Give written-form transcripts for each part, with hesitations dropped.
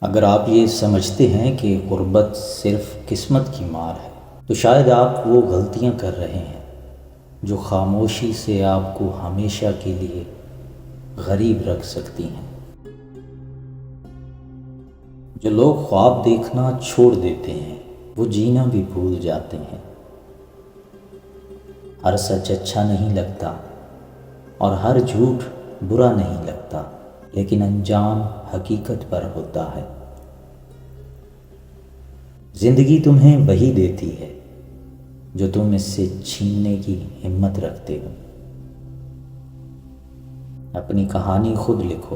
اگر آپ یہ سمجھتے ہیں کہ غربت صرف قسمت کی مار ہے تو شاید آپ وہ غلطیاں کر رہے ہیں جو خاموشی سے آپ کو ہمیشہ کے لیے غریب رکھ سکتی ہیں۔ جو لوگ خواب دیکھنا چھوڑ دیتے ہیں وہ جینا بھی بھول جاتے ہیں۔ ہر سچ اچھا نہیں لگتا اور ہر جھوٹ برا نہیں لگتا، لیکن انجام حقیقت پر ہوتا ہے۔ زندگی تمہیں وہی دیتی ہے جو تم اس سے چھیننے کی ہمت رکھتے ہو۔ اپنی کہانی خود لکھو،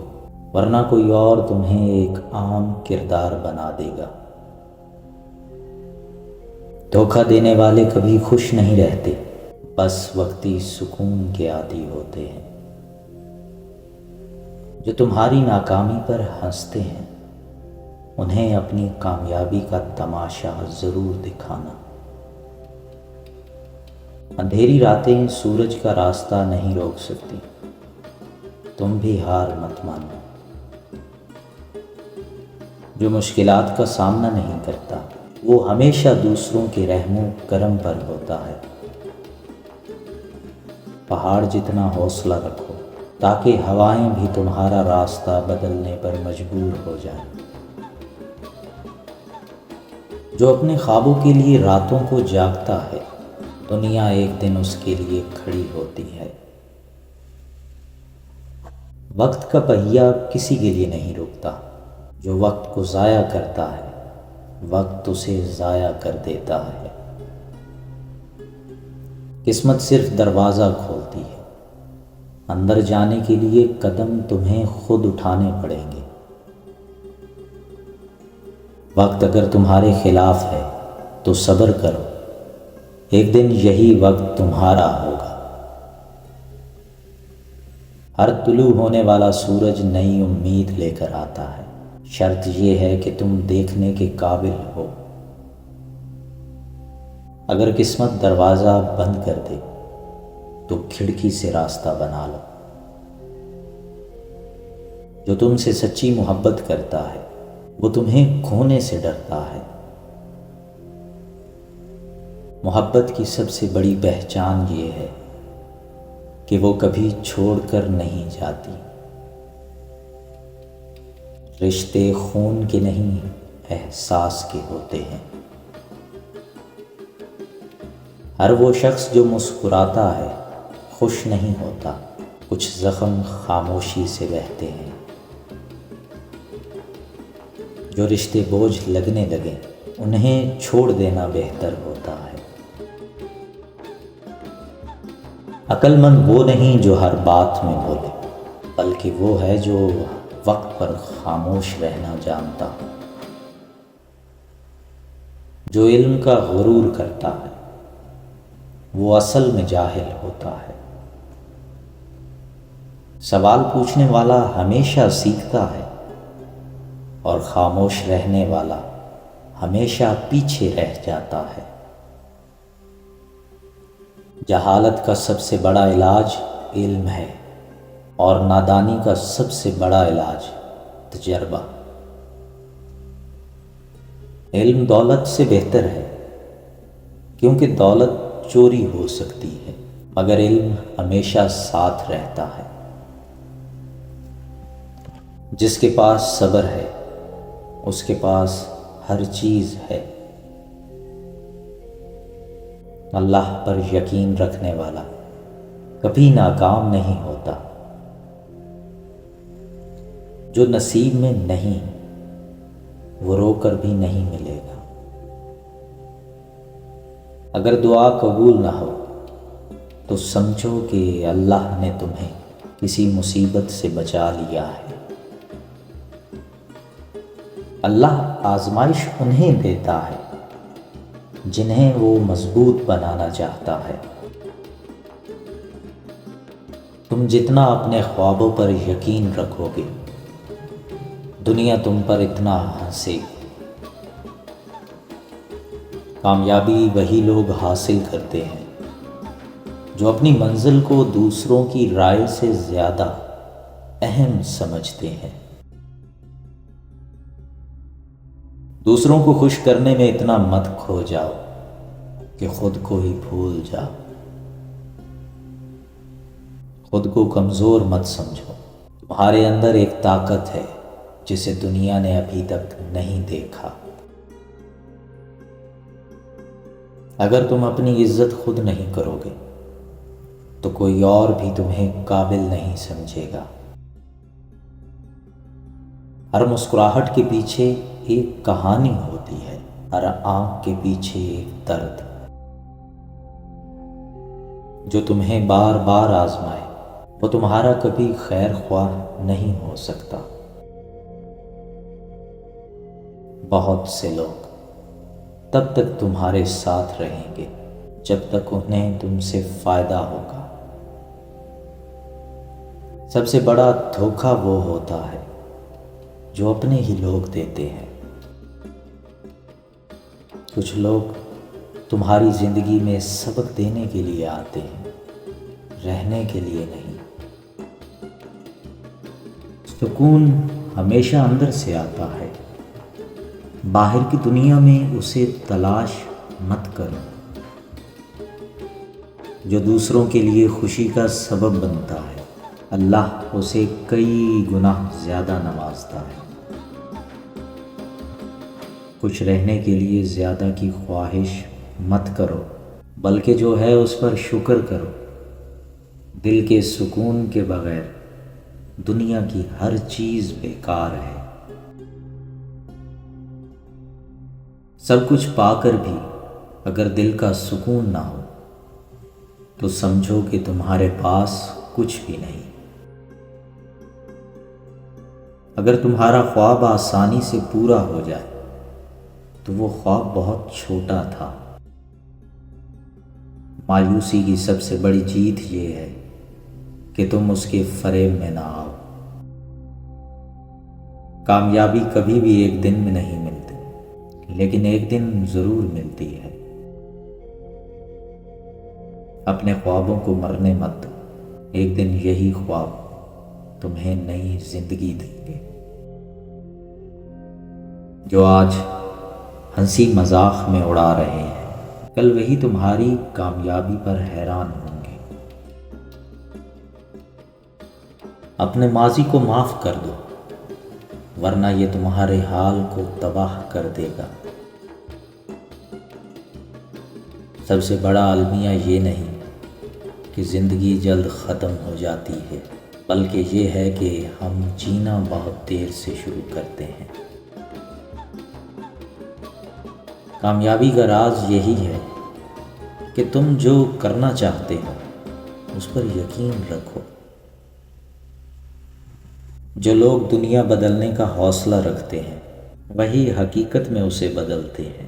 ورنہ کوئی اور تمہیں ایک عام کردار بنا دے گا۔ دھوکہ دینے والے کبھی خوش نہیں رہتے، بس وقتی سکون کے عادی ہوتے ہیں۔ جو تمہاری ناکامی پر ہنستے ہیں انہیں اپنی کامیابی کا تماشا ضرور دکھانا۔ اندھیری راتیں سورج کا راستہ نہیں روک سکتی، تم بھی ہار مت مانو۔ جو مشکلات کا سامنا نہیں کرتا وہ ہمیشہ دوسروں کے رحم و کرم پر ہوتا ہے۔ پہاڑ جتنا حوصلہ رکھو تاکہ ہوائیں بھی تمہارا راستہ بدلنے پر مجبور ہو جائیں۔ جو اپنے خوابوں کے لیے راتوں کو جاگتا ہے دنیا ایک دن اس کے لیے کھڑی ہوتی ہے۔ وقت کا پہیہ کسی کے لیے نہیں رکتا، جو وقت کو ضائع کرتا ہے وقت اسے ضائع کر دیتا ہے۔ قسمت صرف دروازہ کھولتی ہے، اندر جانے کے لیے قدم تمہیں خود اٹھانے پڑیں گے۔ وقت اگر تمہارے خلاف ہے تو صبر کرو، ایک دن یہی وقت تمہارا ہوگا۔ ہر طلوع ہونے والا سورج نئی امید لے کر آتا ہے، شرط یہ ہے کہ تم دیکھنے کے قابل ہو۔ اگر قسمت دروازہ بند کر دے تو کھڑکی سے راستہ بنا لو۔ جو تم سے سچی محبت کرتا ہے وہ تمہیں کھونے سے ڈرتا ہے۔ محبت کی سب سے بڑی پہچان یہ ہے کہ وہ کبھی چھوڑ کر نہیں جاتی۔ رشتے خون کے نہیں احساس کے ہوتے ہیں۔ ہر وہ شخص جو مسکراتا ہے خوش نہیں ہوتا، کچھ زخم خاموشی سے بہتے ہیں۔ جو رشتے بوجھ لگنے لگے انہیں چھوڑ دینا بہتر ہوتا ہے۔ عقل مند وہ نہیں جو ہر بات میں بولے، بلکہ وہ ہے جو وقت پر خاموش رہنا جانتا ہو۔ جو علم کا غرور کرتا ہے وہ اصل میں جاہل ہوتا ہے۔ سوال پوچھنے والا ہمیشہ سیکھتا ہے اور خاموش رہنے والا ہمیشہ پیچھے رہ جاتا ہے۔ جہالت کا سب سے بڑا علاج علم ہے اور نادانی کا سب سے بڑا علاج تجربہ۔ علم دولت سے بہتر ہے کیونکہ دولت چوری ہو سکتی ہے مگر علم ہمیشہ ساتھ رہتا ہے۔ جس کے پاس صبر ہے اس کے پاس ہر چیز ہے۔ اللہ پر یقین رکھنے والا کبھی ناکام نہیں ہوتا۔ جو نصیب میں نہیں وہ رو کر بھی نہیں ملے گا۔ اگر دعا قبول نہ ہو تو سمجھو کہ اللہ نے تمہیں کسی مصیبت سے بچا لیا ہے۔ اللہ آزمائش انہیں دیتا ہے جنہیں وہ مضبوط بنانا چاہتا ہے۔ تم جتنا اپنے خوابوں پر یقین رکھو گے دنیا تم پر اتنا ہنسے گی۔ کامیابی وہی لوگ حاصل کرتے ہیں جو اپنی منزل کو دوسروں کی رائے سے زیادہ اہم سمجھتے ہیں۔ دوسروں کو خوش کرنے میں اتنا مت کھو جاؤ کہ خود کو ہی بھول جاؤ۔ خود کو کمزور مت سمجھو، تمہارے اندر ایک طاقت ہے جسے دنیا نے ابھی تک نہیں دیکھا۔ اگر تم اپنی عزت خود نہیں کرو گے تو کوئی اور بھی تمہیں قابل نہیں سمجھے گا۔ ہر مسکراہٹ کے پیچھے ایک کہانی ہوتی ہے، ہر آنکھ کے پیچھے ایک درد۔ جو تمہیں بار بار آزمائے وہ تمہارا کبھی خیر خواہ نہیں ہو سکتا۔ بہت سے لوگ تب تک تمہارے ساتھ رہیں گے جب تک انہیں تم سے فائدہ ہوگا۔ سب سے بڑا دھوکہ وہ ہوتا ہے جو اپنے ہی لوگ دیتے ہیں۔ کچھ لوگ تمہاری زندگی میں سبق دینے کے لیے آتے ہیں، رہنے کے لیے نہیں۔ سکون ہمیشہ اندر سے آتا ہے، باہر کی دنیا میں اسے تلاش مت کرو۔ جو دوسروں کے لیے خوشی کا سبب بنتا ہے اللہ اسے کئی گنا زیادہ نوازتا ہے۔ کچھ رہنے کے لیے زیادہ کی خواہش مت کرو، بلکہ جو ہے اس پر شکر کرو۔ دل کے سکون کے بغیر دنیا کی ہر چیز بیکار ہے۔ سب کچھ پا کر بھی اگر دل کا سکون نہ ہو تو سمجھو کہ تمہارے پاس کچھ بھی نہیں۔ اگر تمہارا خواب آسانی سے پورا ہو جائے تو وہ خواب بہت چھوٹا تھا۔ مایوسی کی سب سے بڑی جیت یہ ہے کہ تم اس کے فریب میں نہ آؤ۔ کامیابی کبھی بھی ایک دن میں نہیں ملتی، لیکن ایک دن ضرور ملتی ہے۔ اپنے خوابوں کو مرنے مت دو، ایک دن یہی خواب تمہیں نئی زندگی دیں گے۔ جو آج ہنسی مذاق میں اڑا رہے ہیں کل وہی تمہاری کامیابی پر حیران ہوں گے۔ اپنے ماضی کو معاف کر دو ورنہ یہ تمہارے حال کو تباہ کر دے گا۔ سب سے بڑا المیہ یہ نہیں کہ زندگی جلد ختم ہو جاتی ہے، بلکہ یہ ہے کہ ہم جینا بہت دیر سے شروع کرتے ہیں۔ کامیابی کا راز یہی ہے کہ تم جو کرنا چاہتے ہو اس پر یقین رکھو۔ جو لوگ دنیا بدلنے کا حوصلہ رکھتے ہیں وہی حقیقت میں اسے بدلتے ہیں۔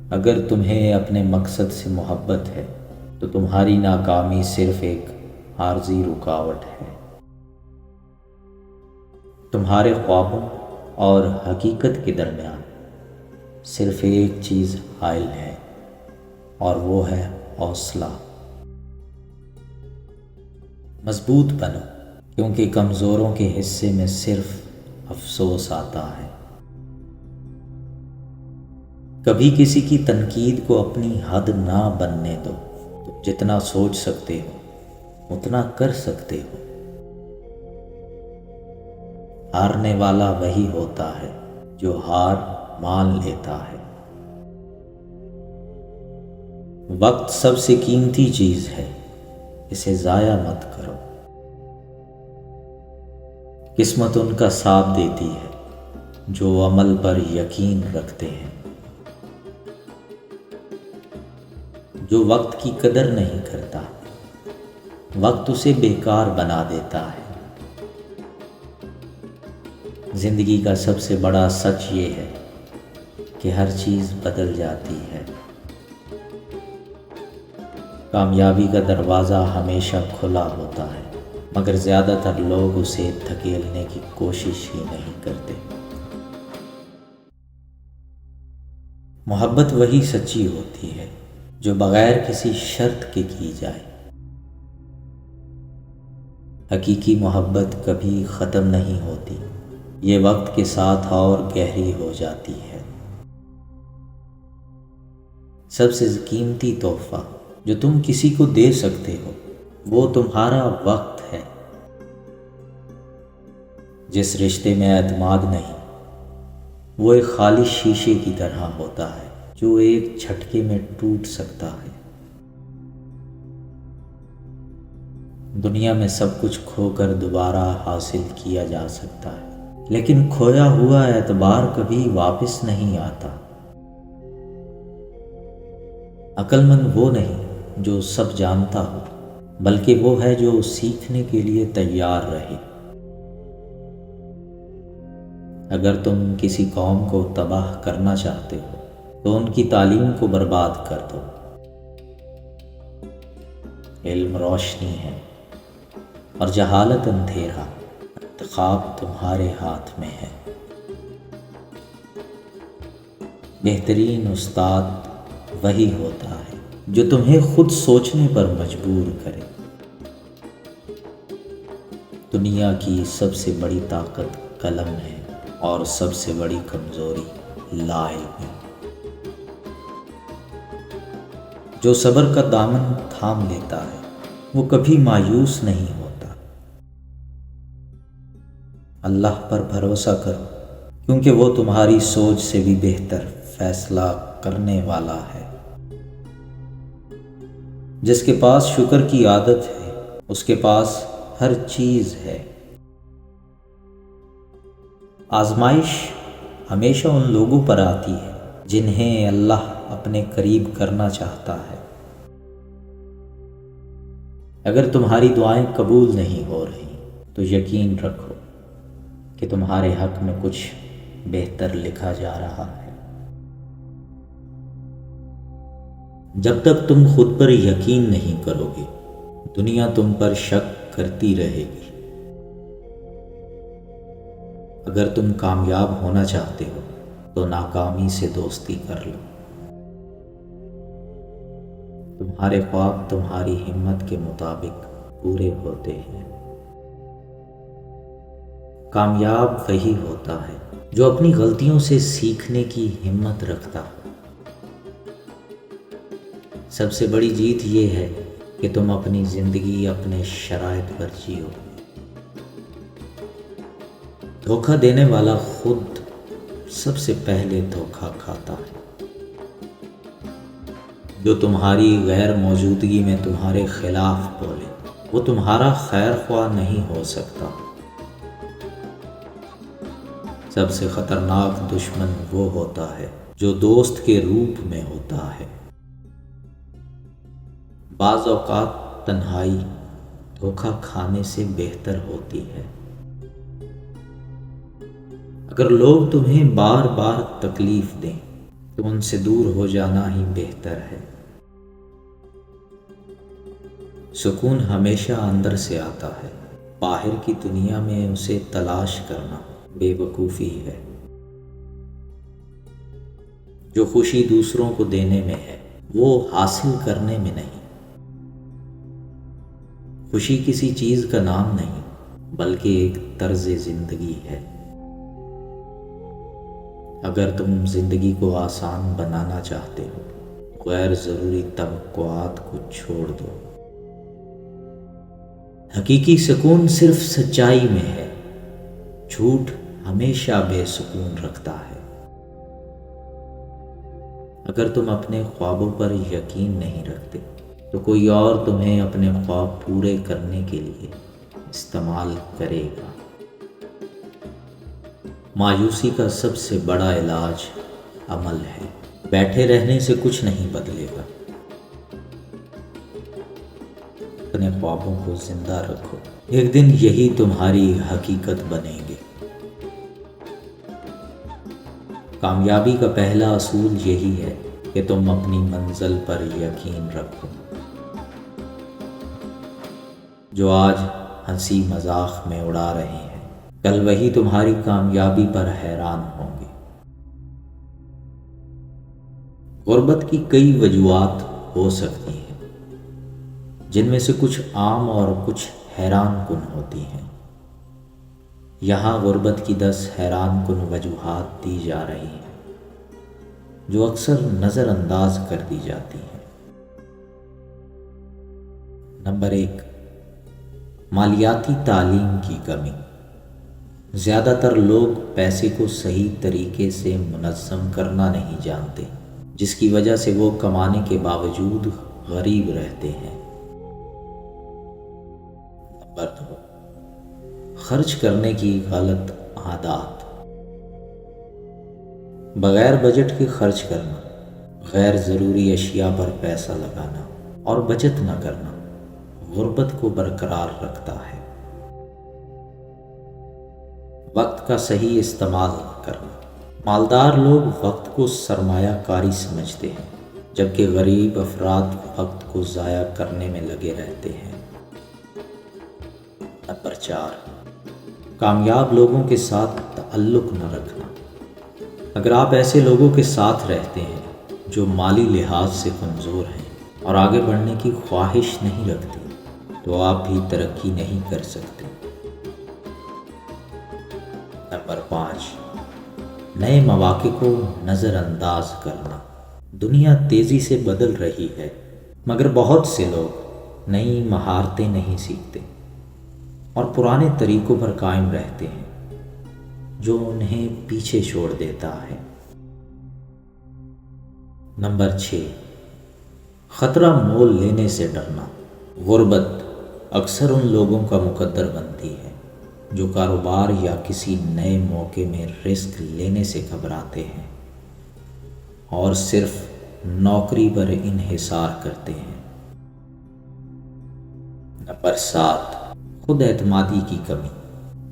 اگر تمہیں اپنے مقصد سے محبت ہے تو تمہاری ناکامی صرف ایک عارضی رکاوٹ ہے۔ تمہارے خوابوں اور حقیقت کے درمیان صرف ایک چیز حائل ہے اور وہ ہے حوصلہ۔ مضبوط بنو کیونکہ کمزوروں کے حصے میں صرف افسوس آتا ہے۔ کبھی کسی کی تنقید کو اپنی حد نہ بننے دو، تم جتنا سوچ سکتے ہو اتنا کر سکتے ہو۔ ہارنے والا وہی ہوتا ہے جو ہار مان لیتا ہے۔ وقت سب سے قیمتی چیز ہے، اسے ضائع مت کرو۔ قسمت ان کا ساتھ دیتی ہے جو عمل پر یقین رکھتے ہیں۔ جو وقت کی قدر نہیں کرتا وقت اسے بیکار بنا دیتا ہے۔ زندگی کا سب سے بڑا سچ یہ ہے کہ ہر چیز بدل جاتی ہے۔ کامیابی کا دروازہ ہمیشہ کھلا ہوتا ہے مگر زیادہ تر لوگ اسے دھکیلنے کی کوشش ہی نہیں کرتے۔ محبت وہی سچی ہوتی ہے جو بغیر کسی شرط کے کی جائے۔ حقیقی محبت کبھی ختم نہیں ہوتی، یہ وقت کے ساتھ اور گہری ہو جاتی ہے۔ سب سے قیمتی تحفہ جو تم کسی کو دے سکتے ہو وہ تمہارا وقت ہے۔ جس رشتے میں اعتماد نہیں، وہ ایک خالی شیشے کی طرح ہوتا ہے جو ایک جھٹکے میں ٹوٹ سکتا ہے۔ دنیا میں سب کچھ کھو کر دوبارہ حاصل کیا جا سکتا ہے، لیکن کھویا ہوا اعتبار کبھی واپس نہیں آتا۔ عقل مند وہ نہیں جو سب جانتا ہو، بلکہ وہ ہے جو سیکھنے کے لیے تیار رہے۔ اگر تم کسی قوم کو تباہ کرنا چاہتے ہو تو ان کی تعلیم کو برباد کر دو۔ علم روشنی ہے اور جہالت اندھیرا، انتخاب تمہارے ہاتھ میں ہے۔ بہترین استاد وہی ہوتا ہے جو تمہیں خود سوچنے پر مجبور کرے۔ دنیا کی سب سے بڑی طاقت قلم ہے اور سب سے بڑی کمزوری لا علمی۔ جو صبر کا دامن تھام لیتا ہے وہ کبھی مایوس نہیں ہوتا۔ اللہ پر بھروسہ کرو، کیونکہ وہ تمہاری سوچ سے بھی بہتر فیصلہ کرنے والا ہے۔ جس کے پاس شکر کی عادت ہے اس کے پاس ہر چیز ہے۔ آزمائش ہمیشہ ان لوگوں پر آتی ہے جنہیں اللہ اپنے قریب کرنا چاہتا ہے۔ اگر تمہاری دعائیں قبول نہیں ہو رہی تو یقین رکھو کہ تمہارے حق میں کچھ بہتر لکھا جا رہا ہے۔ جب تک تم خود پر یقین نہیں کرو گے، دنیا تم پر شک کرتی رہے گی۔ اگر تم کامیاب ہونا چاہتے ہو تو ناکامی سے دوستی کر لو۔ تمہارے خواب تمہاری ہمت کے مطابق پورے ہوتے ہیں۔ کامیاب وہی ہوتا ہے جو اپنی غلطیوں سے سیکھنے کی ہمت رکھتا ہے۔ سب سے بڑی جیت یہ ہے کہ تم اپنی زندگی اپنے شرائط پر جیو۔ دھوکہ دینے والا خود سب سے پہلے دھوکہ کھاتا ہے۔ جو تمہاری غیر موجودگی میں تمہارے خلاف بولے وہ تمہارا خیر خواہ نہیں ہو سکتا۔ سب سے خطرناک دشمن وہ ہوتا ہے جو دوست کے روپ میں ہوتا ہے۔ بعض اوقات تنہائی دھوکہ کھانے سے بہتر ہوتی ہے۔ اگر لوگ تمہیں بار بار تکلیف دیں تو ان سے دور ہو جانا ہی بہتر ہے۔ سکون ہمیشہ اندر سے آتا ہے، باہر کی دنیا میں اسے تلاش کرنا بے وقوفی ہے۔ جو خوشی دوسروں کو دینے میں ہے وہ حاصل کرنے میں نہیں۔ خوشی کسی چیز کا نام نہیں بلکہ ایک طرز زندگی ہے۔ اگر تم زندگی کو آسان بنانا چاہتے ہو، غیر ضروری توقعات کو چھوڑ دو۔ حقیقی سکون صرف سچائی میں ہے، جھوٹ ہمیشہ بے سکون رکھتا ہے۔ اگر تم اپنے خوابوں پر یقین نہیں رکھتے تو کوئی اور تمہیں اپنے خواب پورے کرنے کے لیے استعمال کرے گا۔ مایوسی کا سب سے بڑا علاج عمل ہے۔ بیٹھے رہنے سے کچھ نہیں بدلے گا۔ اپنے خوابوں کو زندہ رکھو، ایک دن یہی تمہاری حقیقت بنیں گے۔ کامیابی کا پہلا اصول یہی ہے کہ تم اپنی منزل پر یقین رکھو۔ جو آج ہنسی مذاق میں اڑا رہے ہیں، کل وہی تمہاری کامیابی پر حیران ہوں گے۔ غربت کی کئی وجوہات ہو سکتی ہیں، جن میں سے کچھ عام اور کچھ حیران کن ہوتی ہیں۔ یہاں غربت کی 10 حیران کن وجوہات دی جا رہی ہیں جو اکثر نظر انداز کر دی جاتی ہیں۔ نمبر 1، مالیاتی تعلیم کی کمی۔ زیادہ تر لوگ پیسے کو صحیح طریقے سے منظم کرنا نہیں جانتے، جس کی وجہ سے وہ کمانے کے باوجود غریب رہتے ہیں۔ نمبر 2، خرچ کرنے کی غلط عادات۔ بغیر بجٹ کے خرچ کرنا، غیر ضروری اشیاء پر پیسہ لگانا اور بچت نہ کرنا غربت کو برقرار رکھتا ہے۔ وقت کا صحیح استعمال کرنا۔ مالدار لوگ وقت کو سرمایہ کاری سمجھتے ہیں، جبکہ غریب افراد وقت کو ضائع کرنے میں لگے رہتے ہیں۔ نمبر 4، کامیاب لوگوں کے ساتھ تعلق نہ رکھنا۔ اگر آپ ایسے لوگوں کے ساتھ رہتے ہیں جو مالی لحاظ سے کمزور ہیں اور آگے بڑھنے کی خواہش نہیں رکھتے، تو آپ بھی ترقی نہیں کر سکتے۔ نمبر 5، نئے مواقع کو نظر انداز کرنا۔ دنیا تیزی سے بدل رہی ہے، مگر بہت سے لوگ نئی مہارتیں نہیں سیکھتے اور پرانے طریقوں پر قائم رہتے ہیں، جو انہیں پیچھے چھوڑ دیتا ہے۔ نمبر 6، خطرہ مول لینے سے ڈرنا۔ غربت اکثر ان لوگوں کا مقدر بنتی ہے جو کاروبار یا کسی نئے موقع میں رسک لینے سے گھبراتے ہیں اور صرف نوکری پر انحصار کرتے ہیں۔ نمبر 7، خود اعتمادی کی کمی۔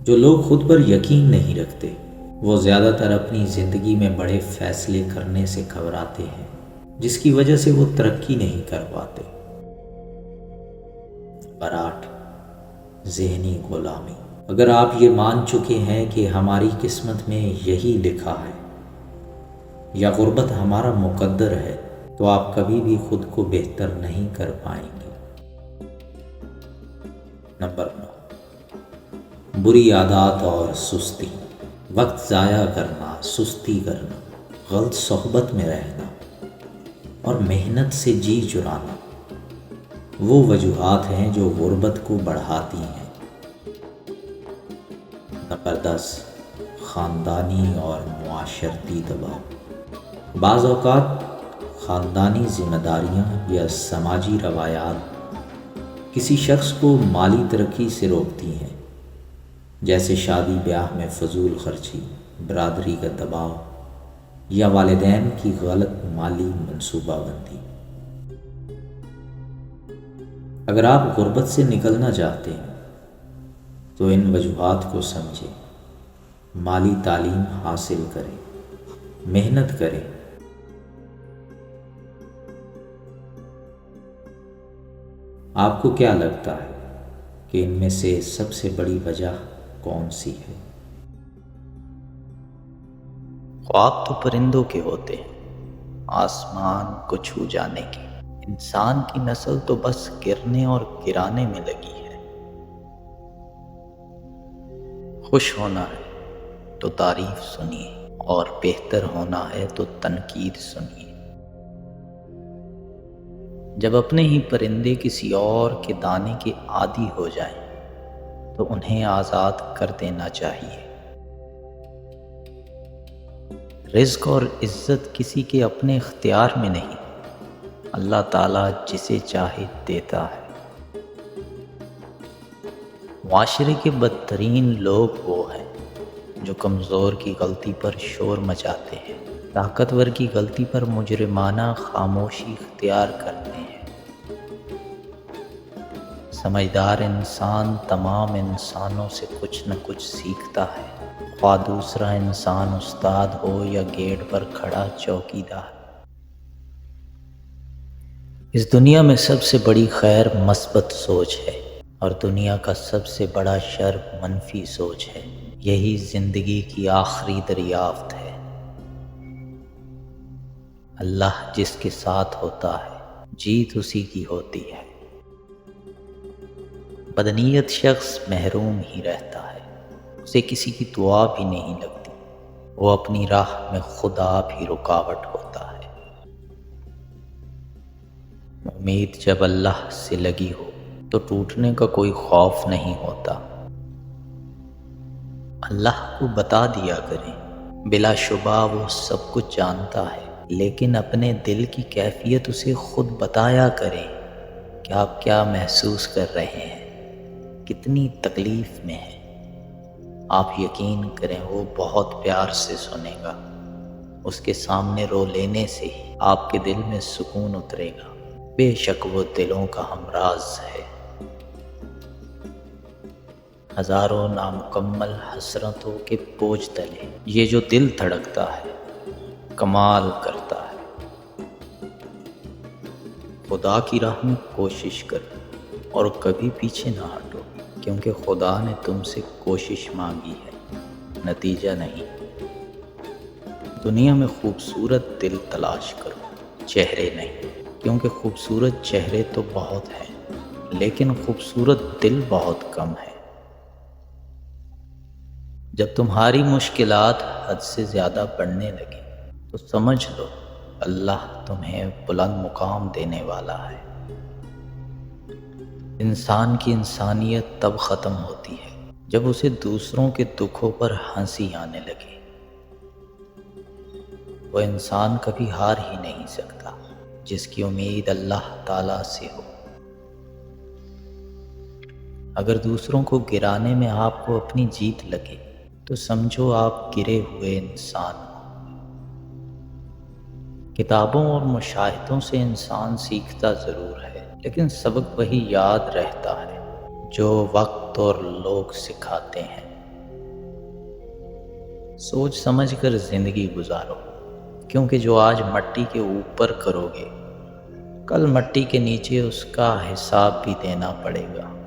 جو لوگ خود پر یقین نہیں رکھتے، وہ زیادہ تر اپنی زندگی میں بڑے فیصلے کرنے سے گھبراتے ہیں، جس کی وجہ سے وہ ترقی نہیں کر پاتے۔ نمبر 8، ذہنی غلامی۔ اگر آپ یہ مان چکے ہیں کہ ہماری قسمت میں یہی لکھا ہے یا غربت ہمارا مقدر ہے، تو آپ کبھی بھی خود کو بہتر نہیں کر پائیں گے۔ نمبر 9، بری عادات اور سستی۔ وقت ضائع کرنا، سستی کرنا، غلط صحبت میں رہنا اور محنت سے جی چرانا وہ وجوہات ہیں جو غربت کو بڑھاتی ہیں۔ نمبر 10، خاندانی اور معاشرتی دباؤ۔ بعض اوقات خاندانی ذمہ داریاں یا سماجی روایات کسی شخص کو مالی ترقی سے روکتی ہیں، جیسے شادی بیاہ میں فضول خرچی، برادری کا دباؤ یا والدین کی غلط مالی منصوبہ بندی۔ اگر آپ غربت سے نکلنا چاہتے ہیں تو ان وجوہات کو سمجھیں، مالی تعلیم حاصل کریں، محنت کریں۔ آپ کو کیا لگتا ہے کہ ان میں سے سب سے بڑی وجہ کون سی ہے؟ خواب تو پرندوں کے ہوتے ہیں، آسمان کو چھو جانے کے۔ انسان کی نسل تو بس گرنے اور گرانے میں لگی ہے۔ خوش ہونا ہے تو تعریف سنیے اور بہتر ہونا ہے تو تنقید سنیے۔ جب اپنے ہی پرندے کسی اور کے دانے کے عادی ہو جائیں تو انہیں آزاد کر دینا چاہیے۔ رزق اور عزت کسی کے اپنے اختیار میں نہیں، اللہ تعالیٰ جسے چاہے دیتا ہے۔ معاشرے کے بدترین لوگ وہ ہیں جو کمزور کی غلطی پر شور مچاتے ہیں، طاقتور کی غلطی پر مجرمانہ خاموشی اختیار کرتے ہیں۔ سمجھدار انسان تمام انسانوں سے کچھ نہ کچھ سیکھتا ہے، خواہ دوسرا انسان استاد ہو یا گیٹ پر کھڑا چوکیدار۔ اس دنیا میں سب سے بڑی خیر مثبت سوچ ہے اور دنیا کا سب سے بڑا شر منفی سوچ ہے۔ یہی زندگی کی آخری دریافت ہے۔ اللہ جس کے ساتھ ہوتا ہے جیت اسی کی ہوتی ہے۔ بدنیت شخص محروم ہی رہتا ہے، اسے کسی کی دعا بھی نہیں لگتی، وہ اپنی راہ میں خود آپ ہی رکاوٹ ہوتا ہے۔ امید جب اللہ سے لگی ہو تو ٹوٹنے کا کوئی خوف نہیں ہوتا۔ اللہ کو بتا دیا کریں، بلا شبہ وہ سب کچھ جانتا ہے، لیکن اپنے دل کی کیفیت اسے خود بتایا کریں کہ آپ کیا محسوس کر رہے ہیں، کتنی تکلیف میں ہیں۔ آپ یقین کریں وہ بہت پیار سے سنے گا۔ اس کے سامنے رو لینے سے ہی آپ کے دل میں سکون اترے گا۔ بے شک وہ دلوں کا ہمراز ہے۔ ہزاروں نامکمل حسرتوں کے بوجھ تلے یہ جو دل دھڑکتا ہے، کمال کرتا ہے۔ خدا کی راہ میں کوشش کرو اور کبھی پیچھے نہ ہٹو، کیونکہ خدا نے تم سے کوشش مانگی ہے، نتیجہ نہیں۔ دنیا میں خوبصورت دل تلاش کرو، چہرے نہیں، کیونکہ خوبصورت چہرے تو بہت ہیں، لیکن خوبصورت دل بہت کم ہے۔ جب تمہاری مشکلات حد سے زیادہ بڑھنے لگیں تو سمجھ لو اللہ تمہیں بلند مقام دینے والا ہے۔ انسان کی انسانیت تب ختم ہوتی ہے جب اسے دوسروں کے دکھوں پر ہنسی آنے لگے۔ وہ انسان کبھی ہار ہی نہیں سکتا جس کی امید اللہ تعالیٰ سے ہو۔ اگر دوسروں کو گرانے میں آپ کو اپنی جیت لگے تو سمجھو آپ گرے ہوئے انسان ہو۔ کتابوں اور مشاہدوں سے انسان سیکھتا ضرور ہے، لیکن سبق وہی یاد رہتا ہے جو وقت اور لوگ سکھاتے ہیں۔ سوچ سمجھ کر زندگی گزارو، کیونکہ جو آج مٹی کے اوپر کرو گے کل مٹی کے نیچے اس کا حساب بھی دینا پڑے گا۔